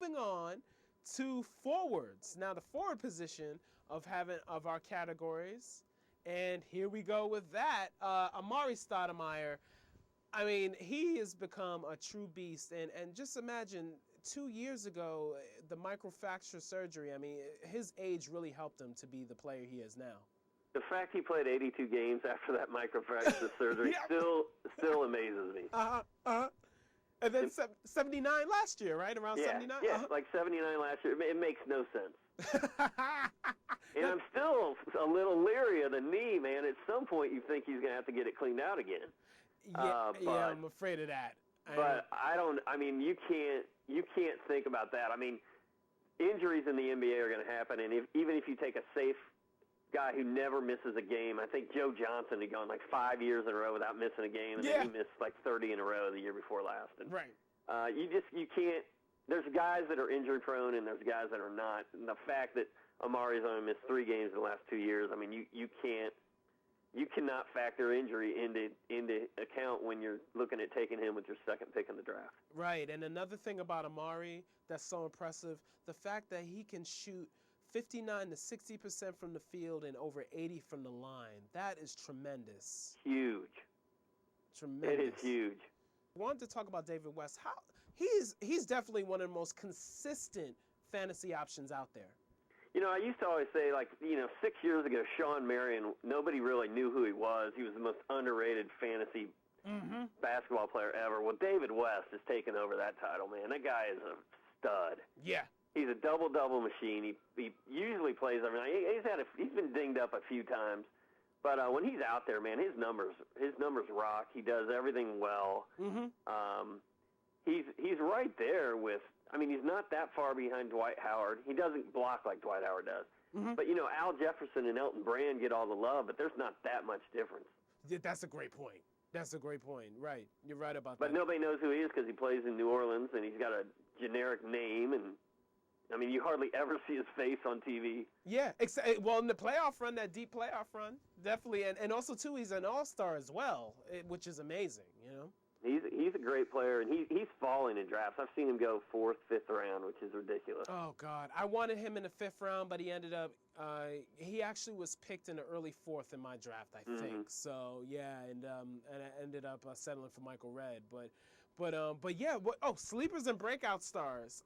moving on to forwards. Now, the forward position of our categories, and here we go with that. Amare Stoudemire, I mean, he has become a true beast. And just imagine 2 years ago, the microfracture surgery, I mean, his age really helped him to be the player he is now. The fact he played 82 games after that microfracture surgery still amazes me. And then 79 last year, right? Around 79? Yeah, like 79 last year. It makes no sense. And I'm still a little leery of the knee, man. At some point, you think he's going to have to get it cleaned out again. Yeah, I'm afraid of that. But you can't think about that. I mean, injuries in the NBA are going to happen, and even if you take a safe guy who never misses a game, I think Joe Johnson had gone like 5 years in a row without missing a game, and then he missed like 30 in a row the year before last. And, right. You can't. There's guys that are injury prone, and there's guys that are not. And the fact that Amare's only missed 3 games in the last 2 years, I mean, you cannot factor injury into account when you're looking at taking him with your second pick in the draft. Right, and another thing about Amare that's so impressive, the fact that he can shoot 59 to 60% from the field and over 80 from the line. That is tremendous. Huge. Tremendous. It is huge. I wanted to talk about David West. He's definitely one of the most consistent fantasy options out there. You know, I used to always say, 6 years ago, Shawn, Marion, nobody really knew who he was. He was the most underrated fantasy basketball player ever. Well, David West has taken over that title, man. That guy is a stud. Yeah. He's a double-double machine. He usually plays every night. He's been dinged up a few times, but when he's out there, man, his numbers rock. He does everything well. He's right there with. I mean, he's not that far behind Dwight Howard. He doesn't block like Dwight Howard does. But Al Jefferson and Elton Brand get all the love, but there's not that much difference. Yeah, that's a great point. Right. You're right about that. But nobody knows who he is because he plays in New Orleans and he's got a generic name and. I mean, you hardly ever see his face on TV. Yeah, well, in the playoff run, that deep playoff run, definitely, and also too, he's an all-star as well, which is amazing. He's a great player, and he's falling in drafts. I've seen him go 4th, 5th round, which is ridiculous. Oh God, I wanted him in the 5th round, but he ended up. He actually was picked in the early 4th in my draft, I think. So yeah, and I ended up settling for Michael Redd, but yeah. Sleepers and breakout stars.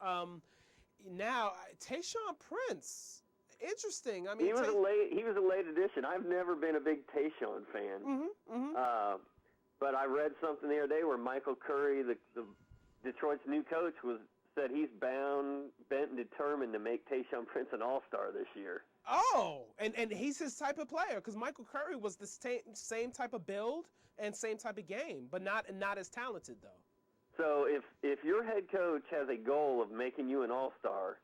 Now, Tayshaun Prince, interesting. I mean, he was a late addition. I've never been a big Tayshaun fan. But I read something the other day where Michael Curry, the Detroit's new coach, said he's bent and determined to make Tayshaun Prince an all-star this year. Oh, and he's his type of player because Michael Curry was the same type of build and same type of game, but not as talented though. So if your head coach has a goal of making you an all-star,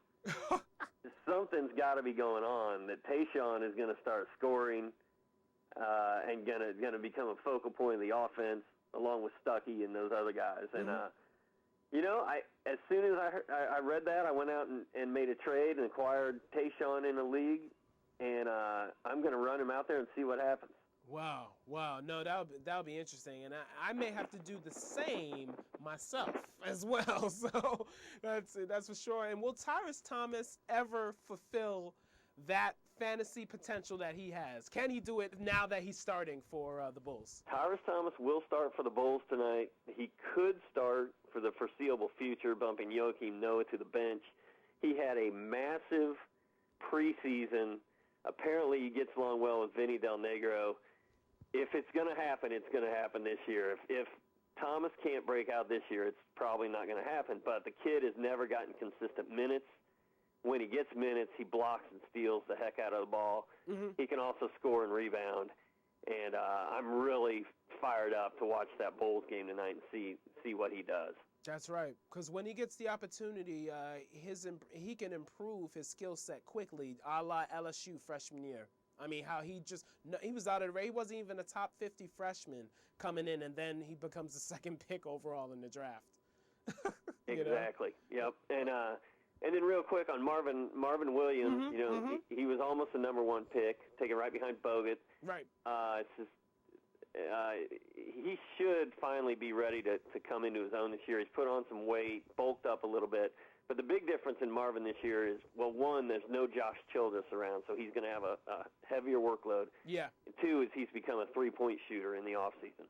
something's got to be going on. That Tayshaun is going to start scoring and going to become a focal point of the offense, along with Stuckey and those other guys. And as soon as I read that, I went out and made a trade and acquired Tayshaun in the league, and I'm going to run him out there and see what happens. Wow. No, that'll be interesting, and I may have to do the same myself as well. So that's for sure. And will Tyrus Thomas ever fulfill that fantasy potential that he has? Can he do it now that he's starting for the Bulls? Tyrus Thomas will start for the Bulls tonight. He could start for the foreseeable future, bumping Joakim Noah to the bench. He had a massive preseason. Apparently, he gets along well with Vinny Del Negro. If it's going to happen, it's going to happen this year. If Thomas can't break out this year, it's probably not going to happen. But the kid has never gotten consistent minutes. When he gets minutes, he blocks and steals the heck out of the ball. He can also score and rebound. And I'm really fired up to watch that Bulls game tonight and see what he does. That's right, because when he gets the opportunity, he can improve his skill set quickly, a la LSU freshman year. I mean, how he was out of the race. He wasn't even a top 50 freshman coming in, and then he becomes the second pick overall in the draft. Exactly. Yep. And then real quick on Marvin Williams, he was almost the number 1 pick, taken right behind Bogut. Right. He should finally be ready to come into his own this year. He's put on some weight, bulked up a little bit, But the big difference in Marvin this year is, well, one, there's no Josh Childress around, so he's going to have a heavier workload. Yeah. And two is he's become a three-point shooter in the offseason.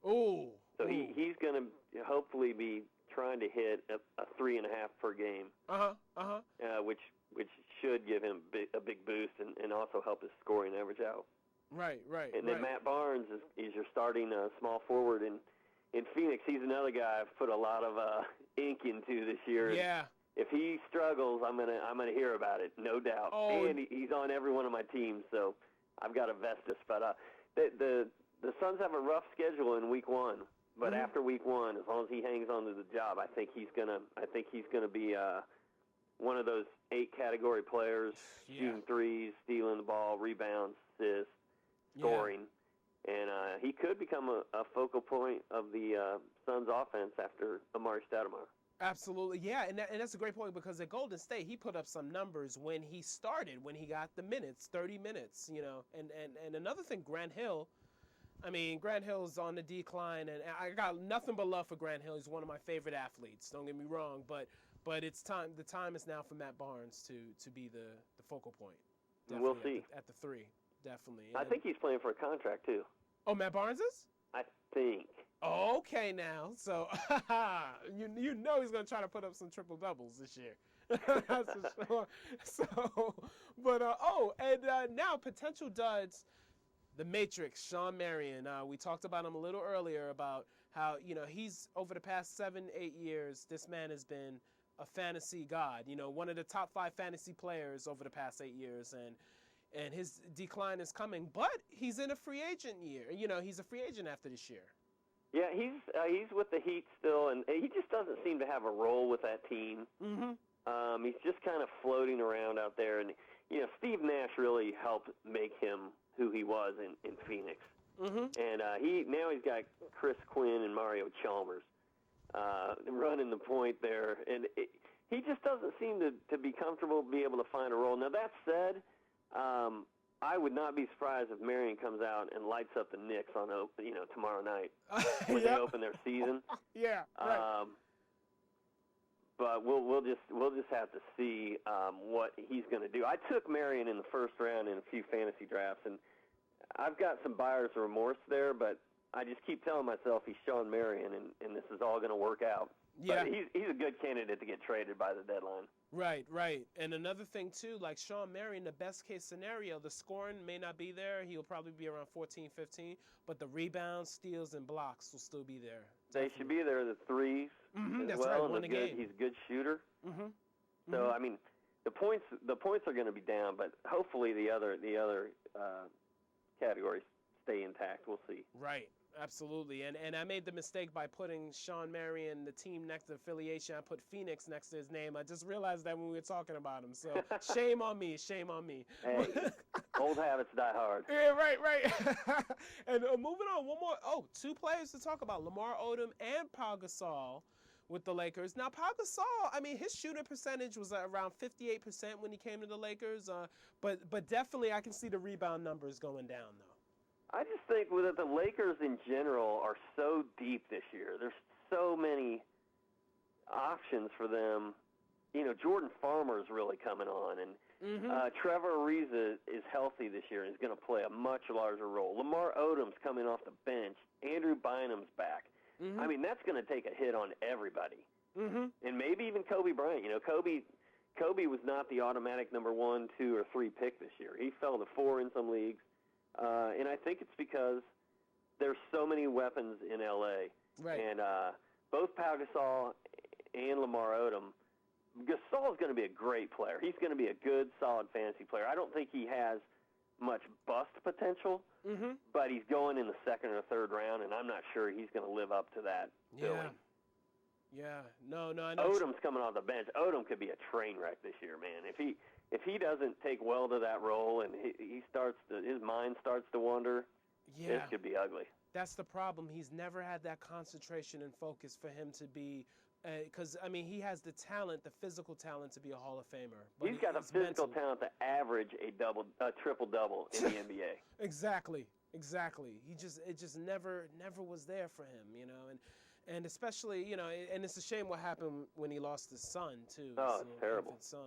Ooh. So he's going to hopefully be trying to hit a 3.5 per game. Which should give him a big boost and also help his scoring average out. Right. And then Matt Barnes is your starting small forward in Phoenix. He's another guy I've put a lot of ink into this year. Yeah. If he struggles, I'm gonna hear about it, no doubt. Oh. And he's on every one of my teams, so I've got to vest this. But the Suns have a rough schedule in week one. But after week one, as long as he hangs on to the job, I think he's gonna be one of those 8-category players: shooting threes, stealing the ball, rebounds, assists, scoring. And he could become a focal point of the Suns' offense after Amare Stoudemire. Absolutely, yeah, and that's a great point because at Golden State, he put up some numbers when he started, when he got the minutes, 30 minutes, And another thing, Grant Hill, Grant Hill's on the decline, and I got nothing but love for Grant Hill. He's one of my favorite athletes, don't get me wrong, but it's time. The time is now for Matt Barnes to be the focal point. Definitely We'll see. At the 3, definitely. I think he's playing for a contract, too. Oh, Matt Barnes is? I think. Okay, now. So, you know he's going to try to put up some triple-doubles this year. That's for sure. So, but, now potential duds. The Matrix, Shawn Marion. We talked about him a little earlier about how, he's over the past 7-8 years, this man has been a fantasy god, one of the top 5 fantasy players over the past 8 years, and his decline is coming, but he's in a free agent year. He's a free agent after this year. Yeah, he's with the Heat still, and he just doesn't seem to have a role with that team. He's just kind of floating around out there, and Steve Nash really helped make him who he was in Phoenix. And he's got Chris Quinn and Mario Chalmers running the point there, and he just doesn't seem to be comfortable, be able to find a role. Now, that said, I would not be surprised if Marion comes out and lights up the Knicks on tomorrow night when they open their season. Right. But we'll just have to see what he's going to do. I took Marion in the first round in a few fantasy drafts, and I've got some buyer's remorse there, but I just keep telling myself he's Shawn Marion, and this is all going to work out. Yeah. But he's a good candidate to get traded by the deadline. Right. And another thing, too, like Shawn Marion, the best-case scenario, the scoring may not be there. He'll probably be around 14, 15, but the rebounds, steals, and blocks will still be there. They should be there, the threes as that's well. right, won a game. He's a good shooter. So, the points are going to be down, but hopefully the other categories stay intact. We'll see. Right. Absolutely, and I made the mistake by putting Shawn Marion, the team next to affiliation. I put Phoenix next to his name. I just realized that when we were talking about him. So shame on me. Hey, old habits die hard. Yeah, right. And moving on, one more. Oh, 2 players to talk about: Lamar Odom and Pau Gasol with the Lakers. Now, Pau Gasol, his shooting percentage was around 58% when he came to the Lakers. But definitely, I can see the rebound numbers going down though. I just think that the Lakers in general are so deep this year. There's so many options for them. Jordan Farmer's really coming on, and Trevor Ariza is healthy this year and is going to play a much larger role. Lamar Odom's coming off the bench. Andrew Bynum's back. That's going to take a hit on everybody. And maybe even Kobe Bryant. Kobe was not the automatic number 1, 2, or 3 pick this year. He fell to 4 in some leagues. And I think it's because there's so many weapons in L.A. Right. And both Pau Gasol and Lamar Odom, Gasol's going to be a great player. He's going to be a good, solid fantasy player. I don't think he has much bust potential, but he's going in the 2nd or 3rd round, and I'm not sure he's going to live up to that billing. Yeah. No, I know. Odom's coming off the bench. Odom could be a train wreck this year, man. If he doesn't take well to that role and his mind starts to wander, this could be ugly. That's the problem. He's never had that concentration and focus for him to be, because he has the talent, the physical talent to be a Hall of Famer. But he's got the physical talent to average a triple-double in the NBA. Exactly. It just never was there for him, And especially, and it's a shame what happened when he lost his son too. Oh, his it's little terrible. infant son.